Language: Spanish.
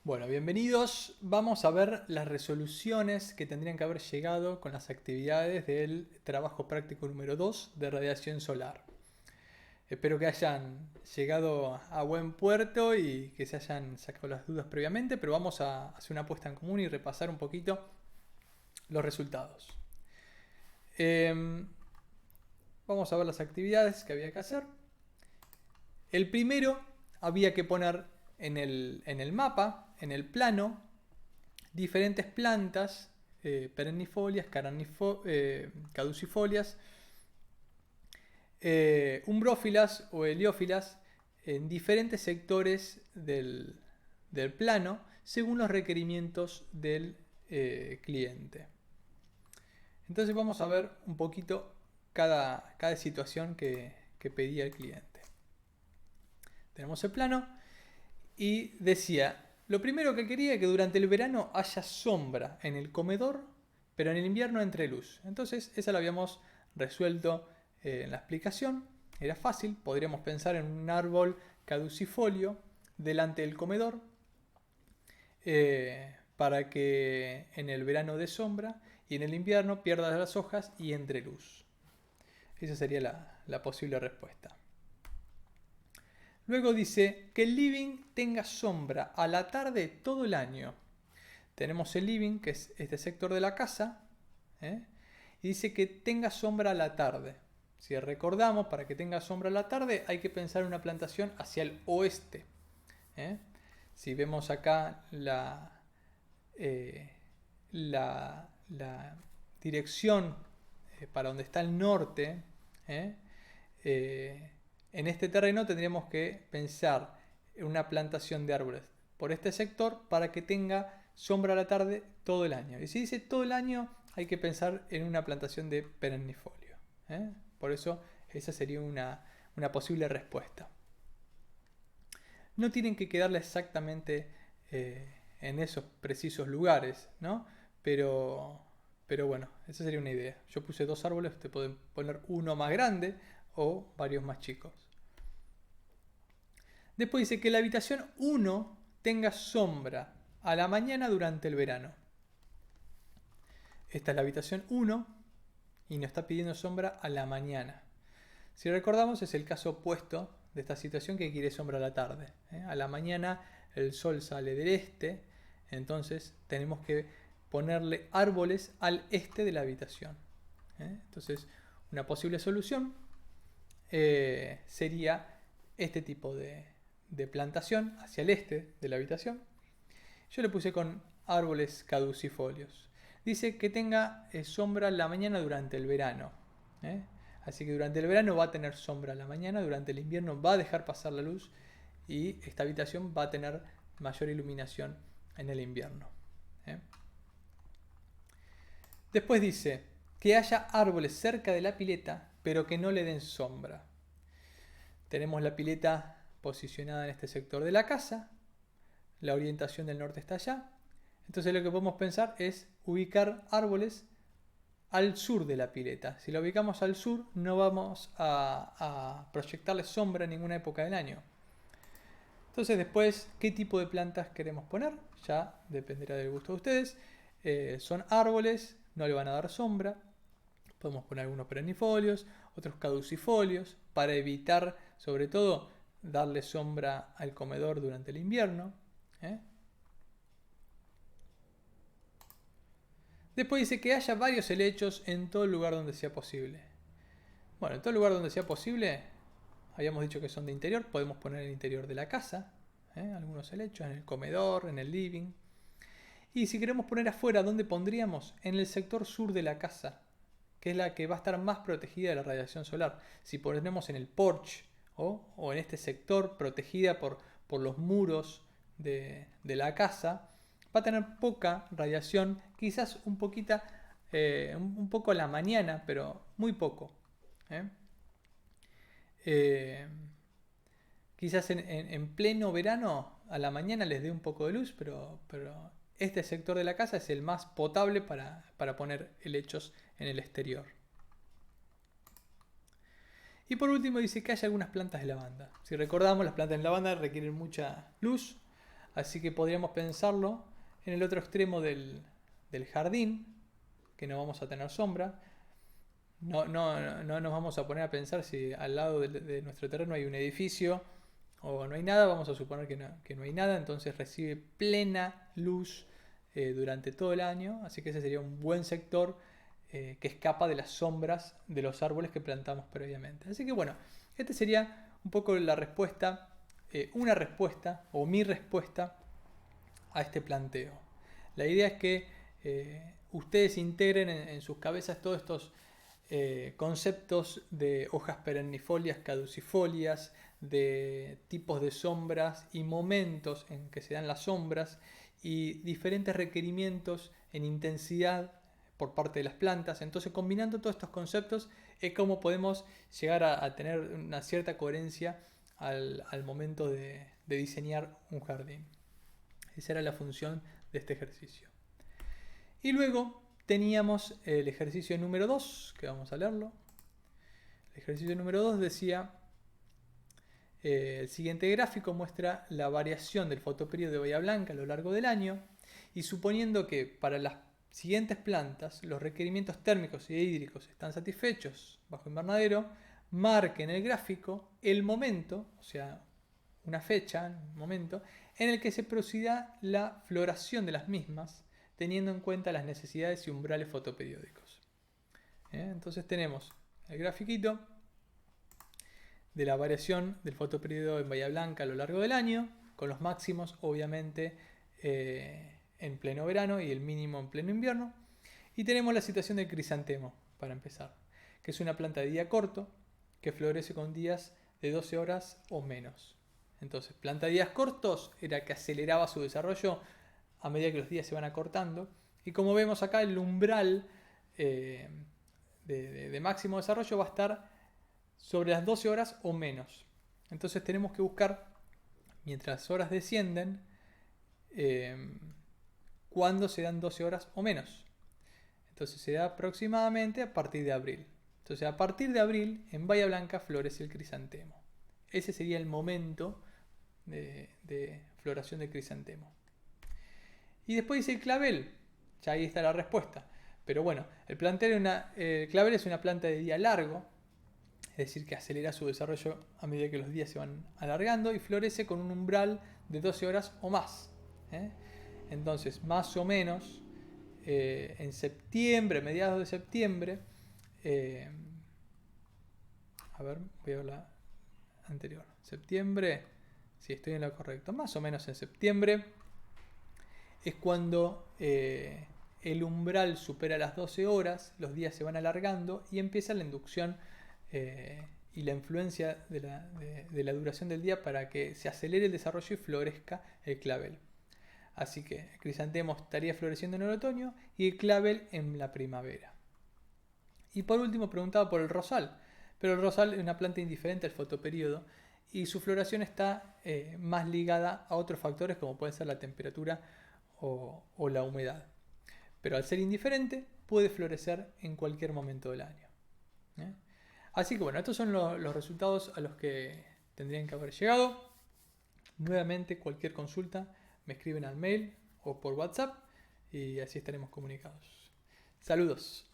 Bueno, bienvenidos. Vamos a ver las resoluciones que tendrían que haber llegado con las actividades del trabajo práctico número 2 de radiación solar. Espero que hayan llegado a buen puerto y que se hayan sacado las dudas previamente, pero vamos a hacer una puesta en común y repasar un poquito los resultados. Vamos a ver las actividades que había que hacer. El primero, había que poner en el mapa, en el plano, diferentes plantas perennifolias, caducifolias, umbrófilas o heliófilas en diferentes sectores del plano según los requerimientos del cliente. Entonces vamos a ver un poquito cada situación que pedía el cliente. Tenemos el plano y decía, lo primero que quería es que durante el verano haya sombra en el comedor, pero en el invierno entre luz. Entonces esa la habíamos resuelto en la explicación. Era fácil, podríamos pensar en un árbol caducifolio delante del comedor para que en el verano dé sombra y en el invierno pierda las hojas y entre luz. Esa sería la posible respuesta. Luego dice que el living tenga sombra a la tarde todo el año. Tenemos el living, que es este sector de la casa, y dice que tenga sombra a la tarde. Si recordamos, para que tenga sombra a la tarde hay que pensar en una plantación hacia el oeste. Si vemos acá la dirección para donde está el norte, en este terreno tendríamos que pensar en una plantación de árboles por este sector para que tenga sombra a la tarde todo el año. Y si dice todo el año, hay que pensar en una plantación de perennifolio. Por eso esa sería una posible respuesta. No tienen que quedarle exactamente en esos precisos lugares, ¿no? Pero bueno, esa sería una idea. Yo puse dos árboles, te pueden poner uno más grande o varios más chicos. Después dice que la habitación 1 tenga sombra a la mañana durante el verano. Esta es la habitación 1 y nos está pidiendo sombra a la mañana. Si recordamos, es el caso opuesto de esta situación que quiere sombra a la tarde. A la mañana el sol sale del este, entonces tenemos que ponerle árboles al este de la habitación. Entonces, una posible solución sería este tipo de plantación hacia el este de la habitación. Yo le puse con árboles caducifolios. Dice que tenga sombra la mañana durante el verano. Así que durante el verano va a tener sombra la mañana, durante el invierno va a dejar pasar la luz y esta habitación va a tener mayor iluminación en el invierno. Después dice que haya árboles cerca de la pileta, pero que no le den sombra. Tenemos la pileta posicionada en este sector de la casa, la orientación del norte está allá. Entonces lo que podemos pensar es ubicar árboles al sur de la pileta. Si la ubicamos al sur, no vamos a proyectarle sombra en ninguna época del año. Entonces después, ¿qué tipo de plantas queremos poner? Ya dependerá del gusto de ustedes. Son árboles, no le van a dar sombra. Podemos poner algunos perennifolios, otros caducifolios, para evitar, sobre todo, darle sombra al comedor durante el invierno. Después dice que haya varios helechos en todo el lugar donde sea posible. Bueno, en todo lugar donde sea posible, habíamos dicho que son de interior, podemos poner en el interior de la casa, algunos helechos, en el comedor, en el living. Y si queremos poner afuera, ¿dónde pondríamos? En el sector sur de la casa, que es la que va a estar más protegida de la radiación solar. Si ponemos en el porche o en este sector protegida por los muros de la casa, va a tener poca radiación, quizás un poco a la mañana, pero muy poco. Quizás en pleno verano a la mañana les dé un poco de luz, pero este sector de la casa es el más potable para poner helechos en el exterior. Y por último dice que haya algunas plantas de lavanda. Si recordamos, las plantas de lavanda requieren mucha luz, Así que podríamos pensarlo en el otro extremo del jardín, que no vamos a tener sombra. No nos vamos a poner a pensar si al lado de nuestro terreno hay un edificio o no hay nada. Vamos a suponer que no hay nada, entonces recibe plena luz durante todo el año. Así que ese sería un buen sector que escapa de las sombras de los árboles que plantamos previamente. Así que bueno, esta sería un poco la respuesta, una respuesta o mi respuesta a este planteo. La idea es que ustedes integren en sus cabezas todos estos conceptos de hojas perennifolias, caducifolias, de tipos de sombras y momentos en que se dan las sombras y diferentes requerimientos en intensidad por parte de las plantas. Entonces, combinando todos estos conceptos es como podemos llegar a tener una cierta coherencia al momento de diseñar un jardín. Esa era la función de este ejercicio. Y luego teníamos el ejercicio número 2, que vamos a leerlo. El ejercicio número 2 decía, el siguiente gráfico muestra la variación del fotoperíodo de Bahía Blanca a lo largo del año, y suponiendo que para las siguientes plantas los requerimientos térmicos y hídricos están satisfechos bajo invernadero, marque en el gráfico el momento, o sea, una fecha, un momento, en el que se proceda la floración de las mismas, teniendo en cuenta las necesidades y umbrales fotoperiódicos. Entonces tenemos el grafiquito de la variación del fotoperiodo en Bahía Blanca a lo largo del año, con los máximos obviamente en pleno verano y el mínimo en pleno invierno. Y tenemos la situación del crisantemo, para empezar, que es una planta de día corto que florece con días de 12 horas o menos. Entonces, planta de días cortos era que aceleraba su desarrollo a medida que los días se van acortando. Y como vemos acá, el umbral de máximo desarrollo va a estar sobre las 12 horas o menos. Entonces tenemos que buscar, mientras las horas descienden, cuándo se dan 12 horas o menos. Entonces se da aproximadamente a partir de abril. Entonces a partir de abril en Bahía Blanca florece el crisantemo. Ese sería el momento de floración del crisantemo. Y después dice el clavel. Ya ahí está la respuesta. Pero bueno, el clavel es una planta de día largo, es decir, que acelera su desarrollo a medida que los días se van alargando y florece con un umbral de 12 horas o más. Entonces, más o menos, en septiembre, mediados de septiembre, a ver, voy a ver la anterior. Septiembre, si estoy en lo correcto, más o menos en septiembre es cuando el umbral supera las 12 horas, los días se van alargando y empieza la inducción y la influencia de la duración del día para que se acelere el desarrollo y florezca el clavel. Así que el crisantemo estaría floreciendo en el otoño y el clavel en la primavera. Y por último preguntaba por el rosal, pero el rosal es una planta indiferente al fotoperíodo y su floración está más ligada a otros factores como pueden ser la temperatura o la humedad. Pero al ser indiferente puede florecer en cualquier momento del año. Así que bueno, estos son los resultados a los que tendrían que haber llegado. Nuevamente, cualquier consulta me escriben al mail o por WhatsApp y así estaremos comunicados. Saludos.